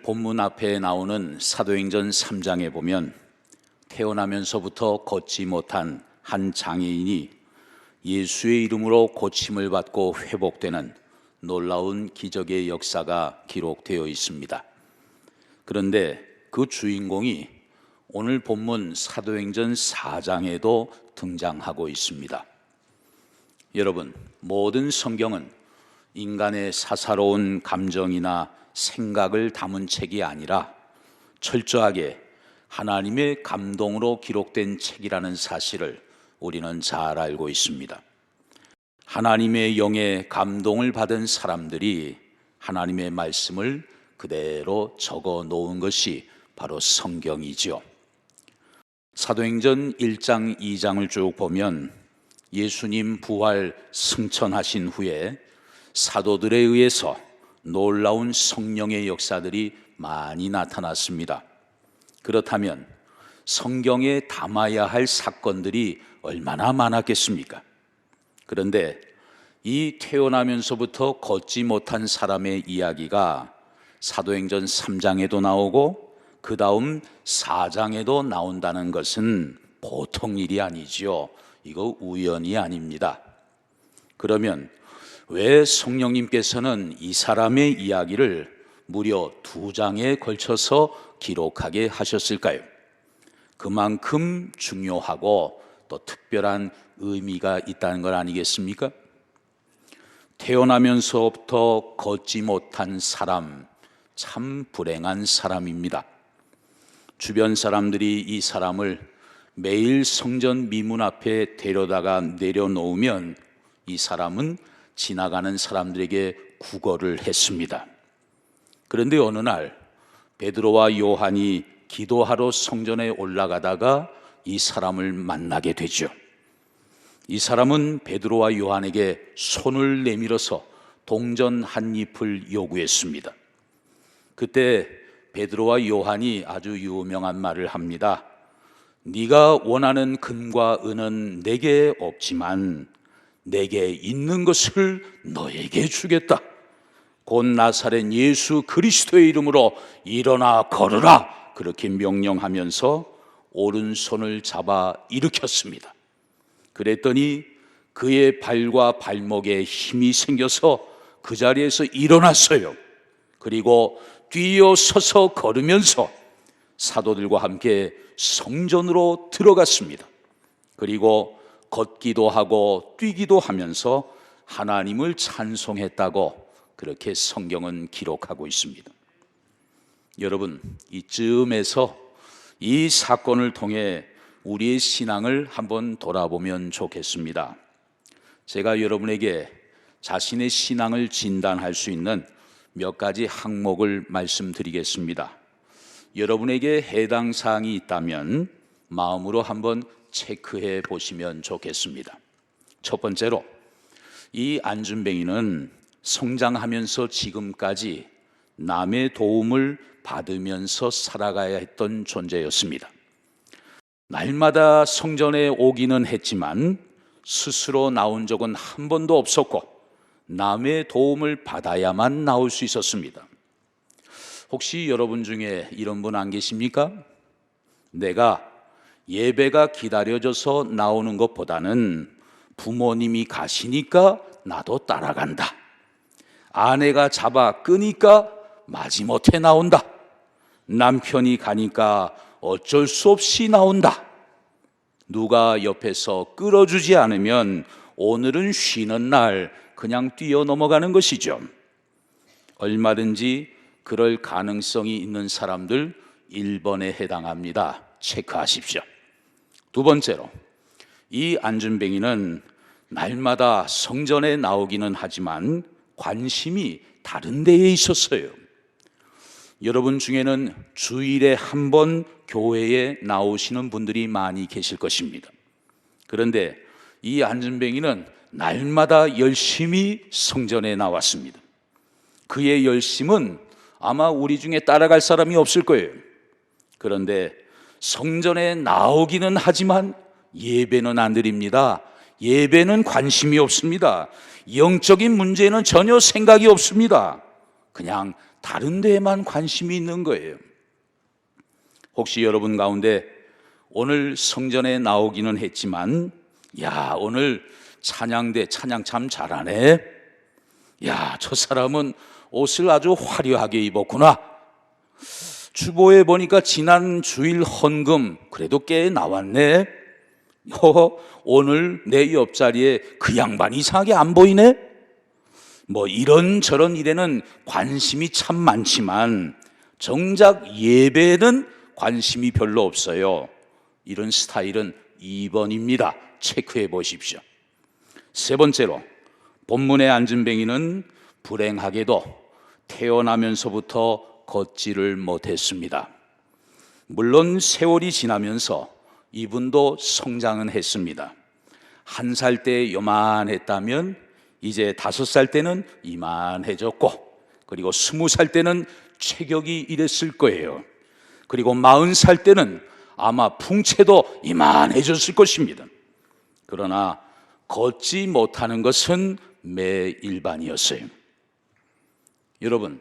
본문 앞에 나오는 사도행전 3장에 보면 태어나면서부터 걷지 못한 한 장애인이 예수의 이름으로 고침을 받고 회복되는 놀라운 기적의 역사가 기록되어 있습니다. 그런데 그 주인공이 오늘 본문 사도행전 4장에도 등장하고 있습니다. 여러분, 모든 성경은 인간의 사사로운 감정이나 생각을 담은 책이 아니라 철저하게 하나님의 감동으로 기록된 책이라는 사실을 우리는 잘 알고 있습니다. 하나님의 영의 감동을 받은 사람들이 하나님의 말씀을 그대로 적어 놓은 것이 바로 성경이죠. 사도행전 1장, 2장을 쭉 보면 예수님 부활 승천하신 후에 사도들에 의해서 놀라운 성령의 역사들이 많이 나타났습니다. 그렇다면 성경에 담아야 할 사건들이 얼마나 많았겠습니까? 그런데 이 태어나면서부터 걷지 못한 사람의 이야기가 사도행전 3장에도 나오고 그 다음 4장에도 나온다는 것은 보통 일이 아니지요. 이거 우연이 아닙니다. 그러면 왜 성령님께서는 이 사람의 이야기를 무려 2장에 걸쳐서 기록하게 하셨을까요? 그만큼 중요하고 또 특별한 의미가 있다는 것 아니겠습니까? 태어나면서부터 걷지 못한 사람, 참 불행한 사람입니다. 주변 사람들이 이 사람을 매일 성전 미문 앞에 데려다가 내려놓으면 이 사람은 지나가는 사람들에게 구걸을 했습니다. 그런데 어느 날 베드로와 요한이 기도하러 성전에 올라가다가 이 사람을 만나게 되죠. 이 사람은 베드로와 요한에게 손을 내밀어서 동전 한 잎을 요구했습니다. 그때 베드로와 요한이 아주 유명한 말을 합니다. 네가 원하는 금과 은은 내게 없지만 내게 있는 것을 너에게 주겠다. 곧 나사렛 예수 그리스도의 이름으로 일어나 걸으라. 그렇게 명령하면서 오른손을 잡아 일으켰습니다. 그랬더니 그의 발과 발목에 힘이 생겨서 그 자리에서 일어났어요. 그리고 뛰어서서 걸으면서 사도들과 함께 성전으로 들어갔습니다. 그리고 걷기도 하고 뛰기도 하면서 하나님을 찬송했다고 그렇게 성경은 기록하고 있습니다. 여러분, 이쯤에서 이 사건을 통해 우리의 신앙을 한번 돌아보면 좋겠습니다. 제가 여러분에게 자신의 신앙을 진단할 수 있는 몇 가지 항목을 말씀드리겠습니다. 여러분에게 해당 사항이 있다면 마음으로 한번 체크해 보시면 좋겠습니다. 첫 번째로, 이 안준뱅이는 성장하면서 지금까지 남의 도움을 받으면서 살아가야 했던 존재였습니다. 날마다 성전에 오기는 했지만 스스로 나온 적은 한 번도 없었고 남의 도움을 받아야만 나올 수 있었습니다. 혹시 여러분 중에 이런 분 안 계십니까? 내가 예배가 기다려져서 나오는 것보다는 부모님이 가시니까 나도 따라간다. 아내가 잡아 끄니까 마지못해 나온다. 남편이 가니까 어쩔 수 없이 나온다. 누가 옆에서 끌어주지 않으면 오늘은 쉬는 날 그냥 뛰어 넘어가는 것이죠. 얼마든지 그럴 가능성이 있는 사람들 1번에 해당합니다. 체크하십시오. 두 번째로, 이 안준뱅이는 날마다 성전에 나오기는 하지만 관심이 다른 데에 있었어요. 여러분 중에는 주일에 한 번 교회에 나오시는 분들이 많이 계실 것입니다. 그런데 이 안준뱅이는 날마다 열심히 성전에 나왔습니다. 그의 열심은 아마 우리 중에 따라갈 사람이 없을 거예요. 그런데 성전에 나오기는 하지만 예배는 안 드립니다. 예배는 관심이 없습니다. 영적인 문제는 전혀 생각이 없습니다. 그냥 다른 데에만 관심이 있는 거예요. 혹시 여러분 가운데 오늘 성전에 나오기는 했지만, 야, 오늘 찬양대 찬양 참 잘하네. 야, 저 사람은 옷을 아주 화려하게 입었구나. 주보에 보니까 지난 주일 헌금 그래도 꽤 나왔네. 오늘 내 옆자리에 그 양반이 이상하게 안 보이네. 뭐 이런저런 일에는 관심이 참 많지만 정작 예배에는 관심이 별로 없어요. 이런 스타일은 2번입니다. 체크해 보십시오. 세 번째로, 본문의 안진뱅이는 불행하게도 태어나면서부터 걷지를 못했습니다. 물론 세월이 지나면서 이분도 성장은 했습니다. 1살 때 요만했다면 이제 5살 때는 이만해졌고, 그리고 20살 때는 체격이 이랬을 거예요. 그리고 40살 때는 아마 풍채도 이만해졌을 것입니다. 그러나 걷지 못하는 것은 매일반이었어요. 여러분,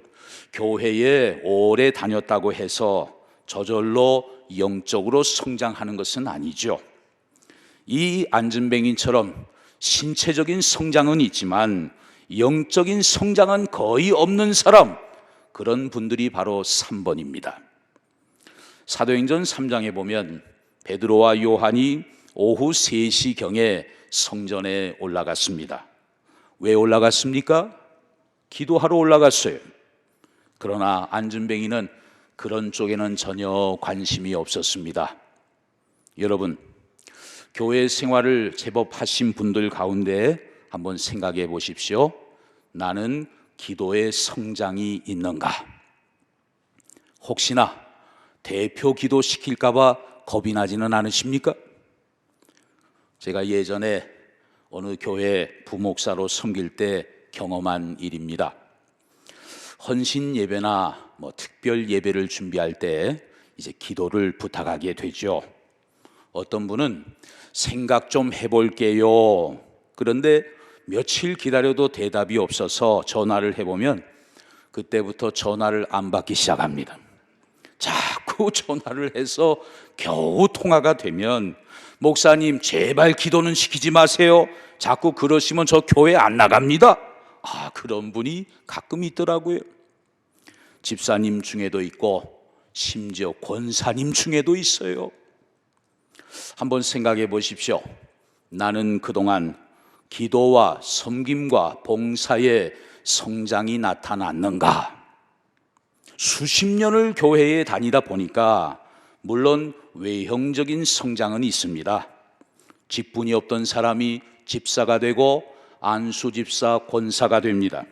교회에 오래 다녔다고 해서 저절로 영적으로 성장하는 것은 아니죠. 이 안진뱅이처럼 신체적인 성장은 있지만 영적인 성장은 거의 없는 사람, 그런 분들이 바로 3번입니다. 사도행전 3장에 보면 베드로와 요한이 오후 3시경에 성전에 올라갔습니다. 왜 올라갔습니까? 기도하러 올라갔어요. 그러나 안진뱅이는 그런 쪽에는 전혀 관심이 없었습니다. 여러분, 교회 생활을 제법 하신 분들 가운데 한번 생각해 보십시오. 나는 기도의 성장이 있는가? 혹시나 대표 기도 시킬까 봐 겁이 나지는 않으십니까? 제가 예전에 어느 교회 부목사로 섬길 때 경험한 일입니다. 헌신 예배나 특별 예배를 준비할 때 이제 기도를 부탁하게 되죠. 어떤 분은 생각 좀 해볼게요. 그런데 며칠 기다려도 대답이 없어서 전화를 해보면 그때부터 전화를 안 받기 시작합니다. 자꾸 전화를 해서 겨우 통화가 되면, 목사님 제발 기도는 시키지 마세요. 자꾸 그러시면 저 교회 안 나갑니다. 그런 분이 가끔 있더라고요. 집사님 중에도 있고 심지어 권사님 중에도 있어요. 한번 생각해 보십시오. 나는 그동안 기도와 섬김과 봉사의 성장이 나타났는가? 수십 년을 교회에 다니다 보니까 물론 외형적인 성장은 있습니다. 직분이 없던 사람이 집사가 되고 안수집사, 권사가 됩니다.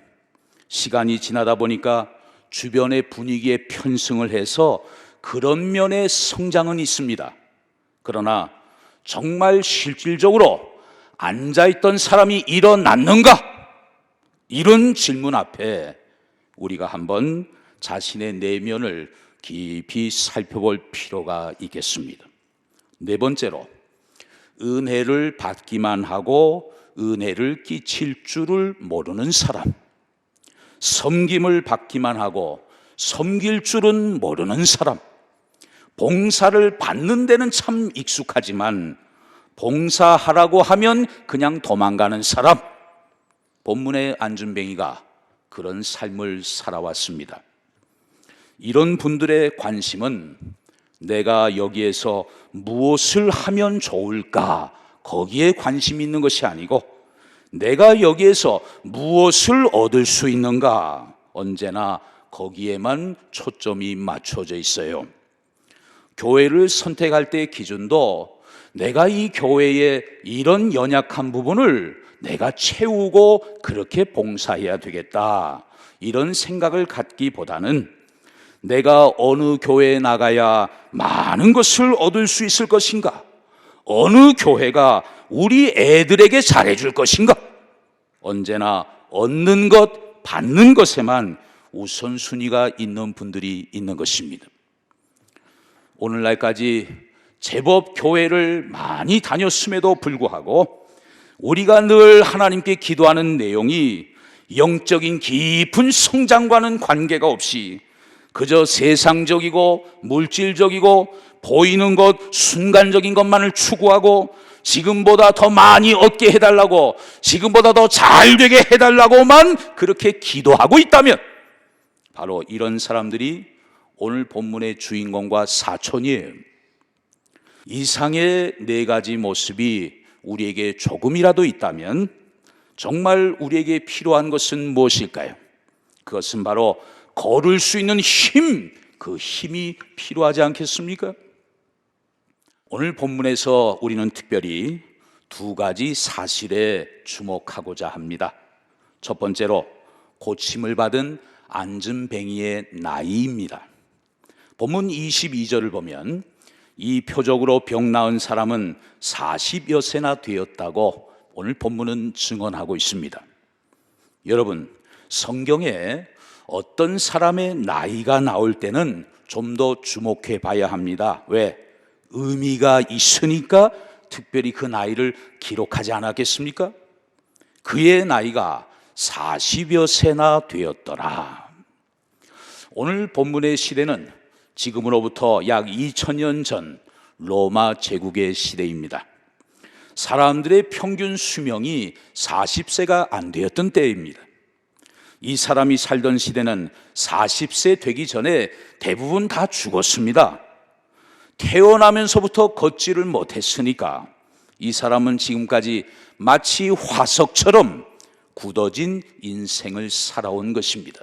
시간이 지나다 보니까 주변의 분위기에 편승을 해서 그런 면의 성장은 있습니다. 그러나 정말 실질적으로 앉아있던 사람이 일어났는가? 이런 질문 앞에 우리가 한번 자신의 내면을 깊이 살펴볼 필요가 있겠습니다. 네 번째로, 은혜를 받기만 하고 은혜를 끼칠 줄을 모르는 사람. 섬김을 받기만 하고 섬길 줄은 모르는 사람. 봉사를 받는 데는 참 익숙하지만 봉사하라고 하면 그냥 도망가는 사람. 본문의 안진뱅이가 그런 삶을 살아왔습니다. 이런 분들의 관심은 내가 여기에서 무엇을 하면 좋을까, 거기에 관심이 있는 것이 아니고 내가 여기에서 무엇을 얻을 수 있는가, 언제나 거기에만 초점이 맞춰져 있어요. 교회를 선택할 때의 기준도 내가 이 교회의 이런 연약한 부분을 내가 채우고 그렇게 봉사해야 되겠다, 이런 생각을 갖기보다는 내가 어느 교회에 나가야 많은 것을 얻을 수 있을 것인가, 어느 교회가 우리 애들에게 잘해줄 것인가, 언제나 얻는 것, 받는 것에만 우선순위가 있는 분들이 있는 것입니다. 오늘날까지 제법 교회를 많이 다녔음에도 불구하고 우리가 늘 하나님께 기도하는 내용이 영적인 깊은 성장과는 관계가 없이 그저 세상적이고 물질적이고 보이는 것, 순간적인 것만을 추구하고 지금보다 더 많이 얻게 해달라고, 지금보다 더 잘 되게 해달라고만 그렇게 기도하고 있다면 바로 이런 사람들이 오늘 본문의 주인공과 사촌이에요. 이상의 네 가지 모습이 우리에게 조금이라도 있다면 정말 우리에게 필요한 것은 무엇일까요? 그것은 바로 걸을 수 있는 힘, 그 힘이 필요하지 않겠습니까? 오늘 본문에서 우리는 특별히 두 가지 사실에 주목하고자 합니다. 첫 번째로 고침을 받은 안진뱅이의 나이입니다. 본문 22절을 보면 이 표적으로 병 나은 사람은 40여 세나 되었다고 오늘 본문은 증언하고 있습니다. 여러분, 성경에 어떤 사람의 나이가 나올 때는 좀 더 주목해 봐야 합니다. 왜? 의미가 있으니까 특별히 그 나이를 기록하지 않았겠습니까? 그의 나이가 40여 세나 되었더라. 오늘 본문의 시대는 지금으로부터 약 2000년 전 로마 제국의 시대입니다. 사람들의 평균 수명이 40세가 안 되었던 때입니다. 이 사람이 살던 시대는 40세 되기 전에 대부분 다 죽었습니다. 태어나면서부터 걷지를 못했으니까 이 사람은 지금까지 마치 화석처럼 굳어진 인생을 살아온 것입니다.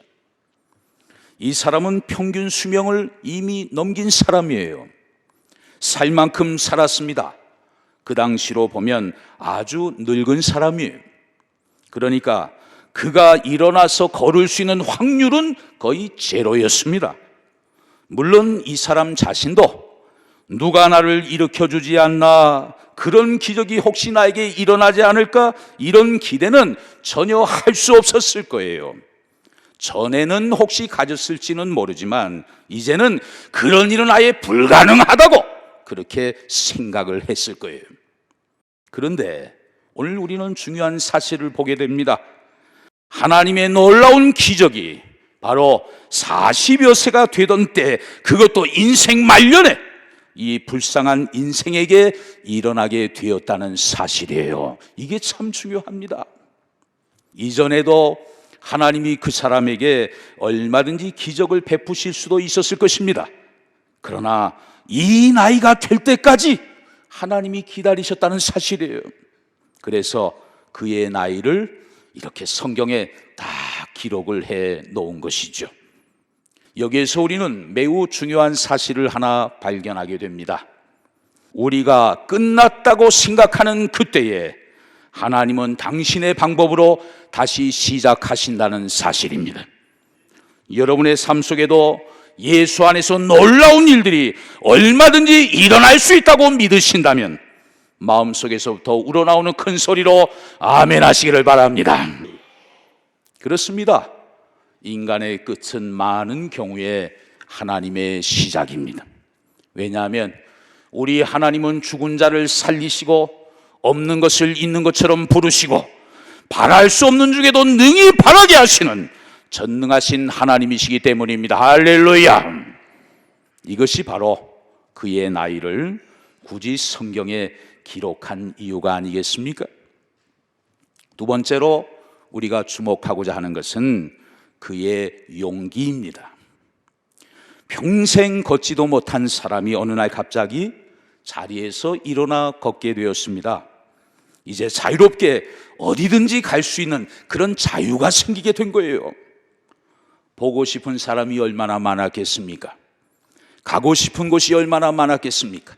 이 사람은 평균 수명을 이미 넘긴 사람이에요. 살 만큼 살았습니다. 그 당시로 보면 아주 늙은 사람이에요. 그러니까 그가 일어나서 걸을 수 있는 확률은 거의 제로였습니다. 물론 이 사람 자신도 누가 나를 일으켜주지 않나, 그런 기적이 혹시 나에게 일어나지 않을까, 이런 기대는 전혀 할 수 없었을 거예요. 전에는 혹시 가졌을지는 모르지만 이제는 그런 일은 아예 불가능하다고 그렇게 생각을 했을 거예요. 그런데 오늘 우리는 중요한 사실을 보게 됩니다. 하나님의 놀라운 기적이 바로 40여 세가 되던 때, 그것도 인생 말년에 이 불쌍한 인생에게 일어나게 되었다는 사실이에요. 이게 참 중요합니다. 이전에도 하나님이 그 사람에게 얼마든지 기적을 베푸실 수도 있었을 것입니다. 그러나 이 나이가 될 때까지 하나님이 기다리셨다는 사실이에요. 그래서 그의 나이를 이렇게 성경에 다 기록을 해 놓은 것이죠. 여기에서 우리는 매우 중요한 사실을 하나 발견하게 됩니다. 우리가 끝났다고 생각하는 그때에 하나님은 당신의 방법으로 다시 시작하신다는 사실입니다. 여러분의 삶 속에도 예수 안에서 놀라운 일들이 얼마든지 일어날 수 있다고 믿으신다면 마음속에서부터 우러나오는 큰 소리로 아멘 하시기를 바랍니다. 그렇습니다. 인간의 끝은 많은 경우에 하나님의 시작입니다. 왜냐하면 우리 하나님은 죽은 자를 살리시고 없는 것을 있는 것처럼 부르시고 바랄 수 없는 중에도 능히 바라게 하시는 전능하신 하나님이시기 때문입니다. 할렐루야. 이것이 바로 그의 나이를 굳이 성경에 기록한 이유가 아니겠습니까? 두 번째로 우리가 주목하고자 하는 것은 그의 용기입니다. 평생 걷지도 못한 사람이 어느 날 갑자기 자리에서 일어나 걷게 되었습니다. 이제 자유롭게 어디든지 갈 수 있는 그런 자유가 생기게 된 거예요. 보고 싶은 사람이 얼마나 많았겠습니까? 가고 싶은 곳이 얼마나 많았겠습니까?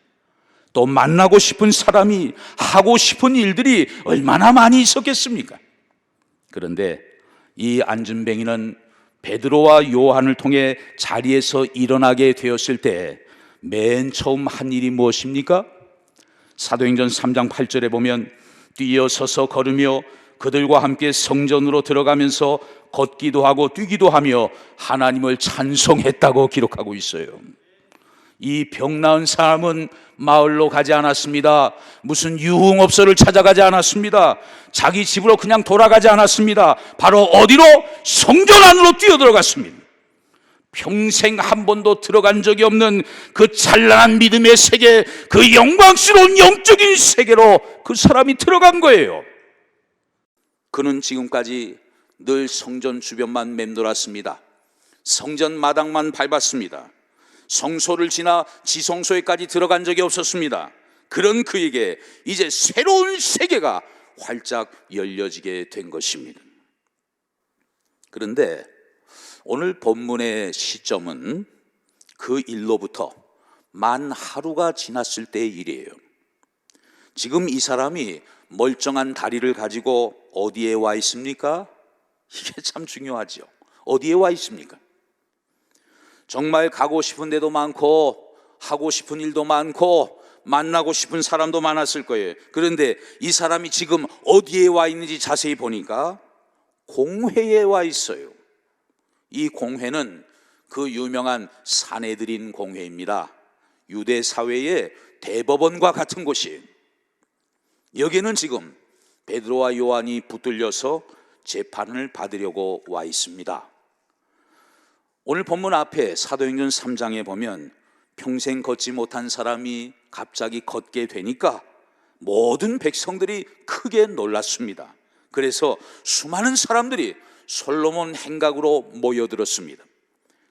또 만나고 싶은 사람이, 하고 싶은 일들이 얼마나 많이 있었겠습니까? 그런데 이 안진뱅이는 베드로와 요한을 통해 자리에서 일어나게 되었을 때 맨 처음 한 일이 무엇입니까? 사도행전 3장 8절에 보면 뛰어서서 걸으며 그들과 함께 성전으로 들어가면서 걷기도 하고 뛰기도 하며 하나님을 찬송했다고 기록하고 있어요. 이 병 나은 사람은 마을로 가지 않았습니다. 무슨 유흥업소를 찾아가지 않았습니다. 자기 집으로 그냥 돌아가지 않았습니다. 바로 어디로? 성전 안으로 뛰어들어갔습니다. 평생 한 번도 들어간 적이 없는 그 찬란한 믿음의 세계, 그 영광스러운 영적인 세계로 그 사람이 들어간 거예요. 그는 지금까지 늘 성전 주변만 맴돌았습니다. 성전 마당만 밟았습니다. 성소를 지나 지성소에까지 들어간 적이 없었습니다. 그런 그에게 이제 새로운 세계가 활짝 열려지게 된 것입니다. 그런데 오늘 본문의 시점은 그 일로부터 만 하루가 지났을 때의 일이에요. 지금 이 사람이 멀쩡한 다리를 가지고 어디에 와 있습니까? 이게 참 중요하죠. 어디에 와 있습니까? 정말 가고 싶은 데도 많고 하고 싶은 일도 많고 만나고 싶은 사람도 많았을 거예요. 그런데 이 사람이 지금 어디에 와 있는지 자세히 보니까 공회에 와 있어요. 이 공회는 그 유명한 산헤드린 공회입니다. 유대 사회의 대법원과 같은 곳이에요. 여기는 지금 베드로와 요한이 붙들려서 재판을 받으려고 와 있습니다. 오늘 본문 앞에 사도행전 3장에 보면 평생 걷지 못한 사람이 갑자기 걷게 되니까 모든 백성들이 크게 놀랐습니다. 그래서 수많은 사람들이 솔로몬 행각으로 모여들었습니다.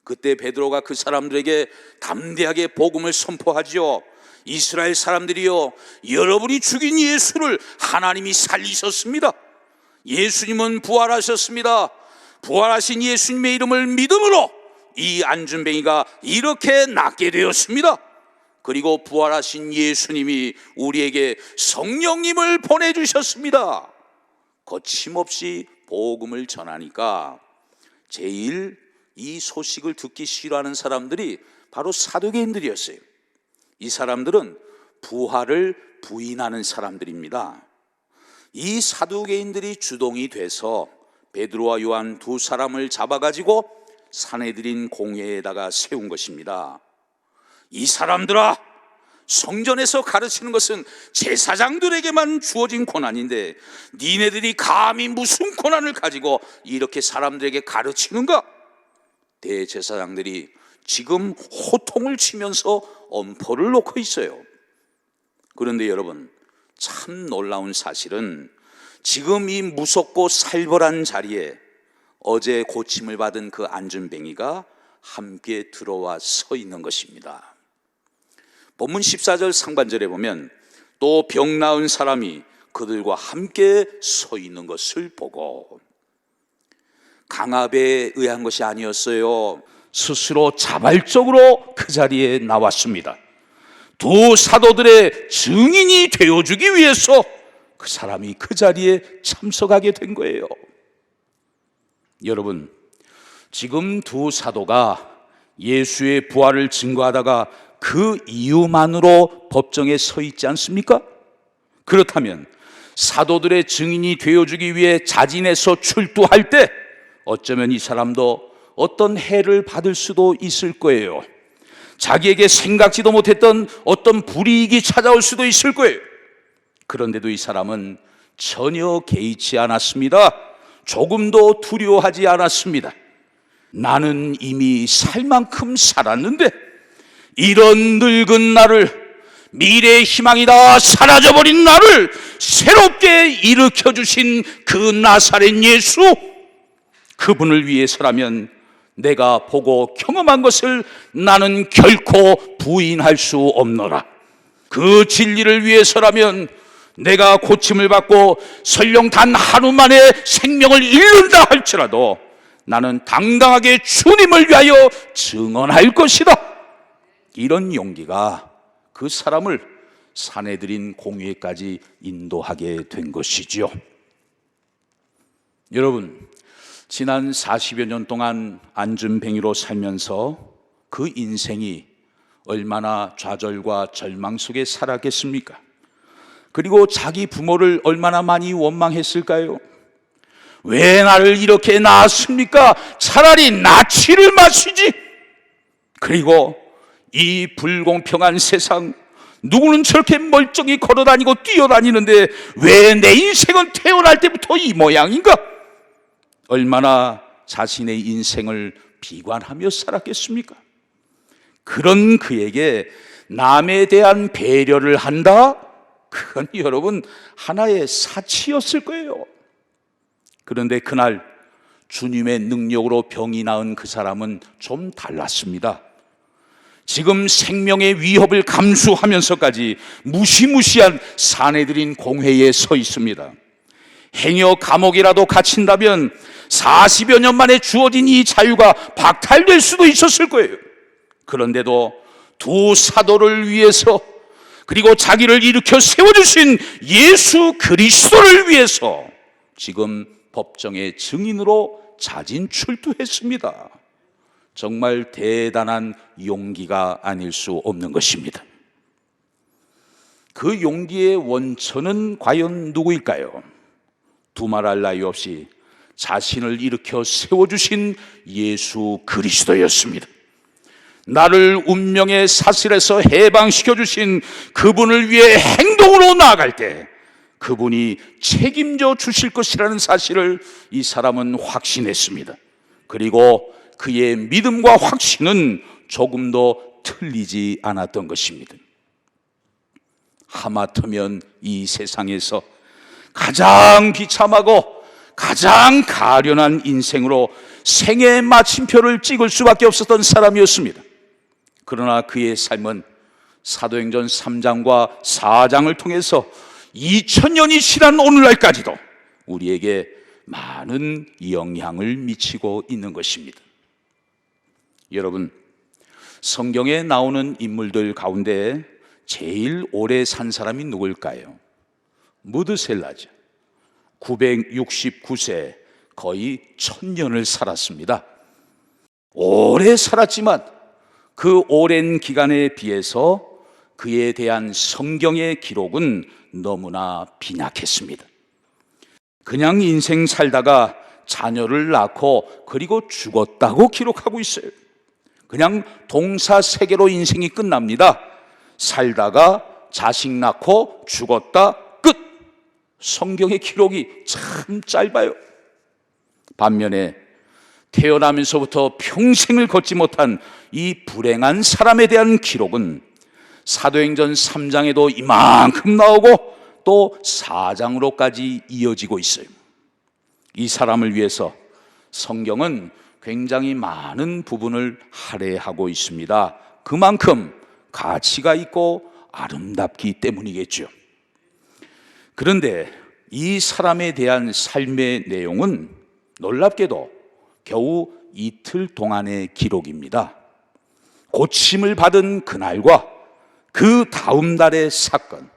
그때 베드로가 그 사람들에게 담대하게 복음을 선포하지요. 이스라엘 사람들이요, 여러분이 죽인 예수를 하나님이 살리셨습니다. 예수님은 부활하셨습니다. 부활하신 예수님의 이름을 믿음으로 이 안준뱅이가 이렇게 낫게 되었습니다. 그리고 부활하신 예수님이 우리에게 성령님을 보내주셨습니다. 거침없이 복음을 전하니까 제일 이 소식을 듣기 싫어하는 사람들이 바로 사두개인들이었어요. 이 사람들은 부활을 부인하는 사람들입니다. 이 사두개인들이 주동이 돼서 베드로와 요한 두 사람을 잡아가지고 산헤드린 공회에다가 세운 것입니다. 이 사람들아, 성전에서 가르치는 것은 제사장들에게만 주어진 권한인데 니네들이 감히 무슨 권한을 가지고 이렇게 사람들에게 가르치는가? 대제사장들이 지금 호통을 치면서 엄포를 놓고 있어요. 그런데 여러분, 참 놀라운 사실은 지금 이 무섭고 살벌한 자리에 어제 고침을 받은 그 안준뱅이가 함께 들어와 서 있는 것입니다. 본문 14절 상반절에 보면 또 병 나은 사람이 그들과 함께 서 있는 것을 보고, 강압에 의한 것이 아니었어요. 스스로 자발적으로 그 자리에 나왔습니다. 두 사도들의 증인이 되어주기 위해서 그 사람이 그 자리에 참석하게 된 거예요. 여러분, 지금 두 사도가 예수의 부활을 증거하다가 그 이유만으로 법정에 서 있지 않습니까? 그렇다면 사도들의 증인이 되어주기 위해 자진해서 출두할 때 어쩌면 이 사람도 어떤 해를 받을 수도 있을 거예요. 자기에게 생각지도 못했던 어떤 불이익이 찾아올 수도 있을 거예요. 그런데도 이 사람은 전혀 개의치 않았습니다. 조금도 두려워하지 않았습니다. 나는 이미 살 만큼 살았는데 이런 늙은 나를, 미래의 희망이 다 사라져버린 나를 새롭게 일으켜주신 그 나사렛 예수, 그분을 위해서라면 내가 보고 경험한 것을 나는 결코 부인할 수 없노라. 그 진리를 위해서라면 내가 고침을 받고 설령 단 하루 만에 생명을 잃는다 할지라도 나는 당당하게 주님을 위하여 증언할 것이다. 이런 용기가 그 사람을 산헤드린 공회까지 인도하게 된 것이지요. 여러분, 지난 40여 년 동안 안준뱅이로 살면서 그 인생이 얼마나 좌절과 절망 속에 살았겠습니까? 그리고 자기 부모를 얼마나 많이 원망했을까요? 왜 나를 이렇게 낳았습니까? 차라리 나치를 마시지. 그리고 이 불공평한 세상, 누구는 저렇게 멀쩡히 걸어다니고 뛰어다니는데 왜 내 인생은 태어날 때부터 이 모양인가? 얼마나 자신의 인생을 비관하며 살았겠습니까? 그런 그에게 남에 대한 배려를 한다? 그건 여러분 하나의 사치였을 거예요. 그런데 그날 주님의 능력으로 병이 나은 그 사람은 좀 달랐습니다. 지금 생명의 위협을 감수하면서까지 무시무시한 사내들인 공회에 서 있습니다. 행여 감옥이라도 갇힌다면 40여 년 만에 주어진 이 자유가 박탈될 수도 있었을 거예요. 그런데도 두 사도를 위해서, 그리고 자기를 일으켜 세워주신 예수 그리스도를 위해서 지금 법정의 증인으로 자진 출두했습니다. 정말 대단한 용기가 아닐 수 없는 것입니다. 그 용기의 원천은 과연 누구일까요? 두말할 나위 없이 자신을 일으켜 세워주신 예수 그리스도였습니다. 나를 운명의 사슬에서 해방시켜 주신 그분을 위해 행동으로 나아갈 때 그분이 책임져 주실 것이라는 사실을 이 사람은 확신했습니다. 그리고 그의 믿음과 확신은 조금도 틀리지 않았던 것입니다. 하마터면 이 세상에서 가장 비참하고 가장 가련한 인생으로 생애 마침표를 찍을 수밖에 없었던 사람이었습니다. 그러나 그의 삶은 사도행전 3장과 4장을 통해서 2000년이 지난 오늘날까지도 우리에게 많은 영향을 미치고 있는 것입니다. 여러분, 성경에 나오는 인물들 가운데 제일 오래 산 사람이 누굴까요? 무드셀라죠. 969세, 거의 1000년을 살았습니다. 오래 살았지만 그 오랜 기간에 비해서 그에 대한 성경의 기록은 너무나 빈약했습니다. 그냥 인생 살다가 자녀를 낳고 그리고 죽었다고 기록하고 있어요. 그냥 동사 세 개로 인생이 끝납니다. 살다가 자식 낳고 죽었다, 끝. 성경의 기록이 참 짧아요. 반면에 태어나면서부터 평생을 걷지 못한 이 불행한 사람에 대한 기록은 사도행전 3장에도 이만큼 나오고 또 4장으로까지 이어지고 있어요. 이 사람을 위해서 성경은 굉장히 많은 부분을 할애하고 있습니다. 그만큼 가치가 있고 아름답기 때문이겠죠. 그런데 이 사람에 대한 삶의 내용은 놀랍게도 겨우 이틀 동안의 기록입니다. 고침을 받은 그날과 그 다음 날의 사건,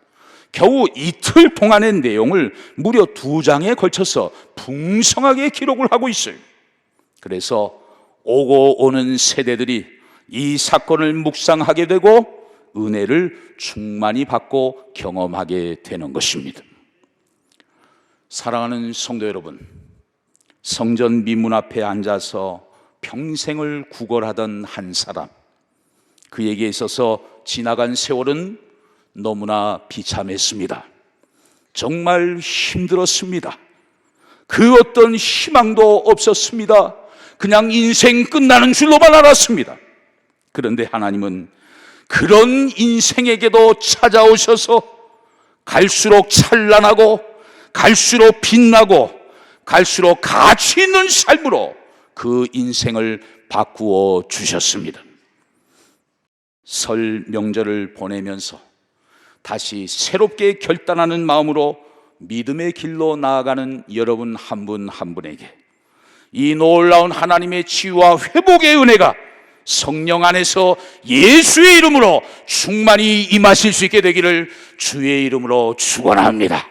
겨우 이틀 동안의 내용을 무려 2장에 걸쳐서 풍성하게 기록을 하고 있어요. 그래서 오고 오는 세대들이 이 사건을 묵상하게 되고 은혜를 충만히 받고 경험하게 되는 것입니다. 사랑하는 성도 여러분, 성전 미문 앞에 앉아서 평생을 구걸하던 한 사람, 그에게 있어서 지나간 세월은 너무나 비참했습니다. 정말 힘들었습니다. 그 어떤 희망도 없었습니다. 그냥 인생 끝나는 줄로만 알았습니다. 그런데 하나님은 그런 인생에게도 찾아오셔서 갈수록 찬란하고 갈수록 빛나고 갈수록 가치 있는 삶으로 그 인생을 바꾸어 주셨습니다. 설 명절을 보내면서 다시 새롭게 결단하는 마음으로 믿음의 길로 나아가는 여러분 한 분 한 분에게 이 놀라운 하나님의 치유와 회복의 은혜가 성령 안에서 예수의 이름으로 충만히 임하실 수 있게 되기를 주의 이름으로 축원합니다.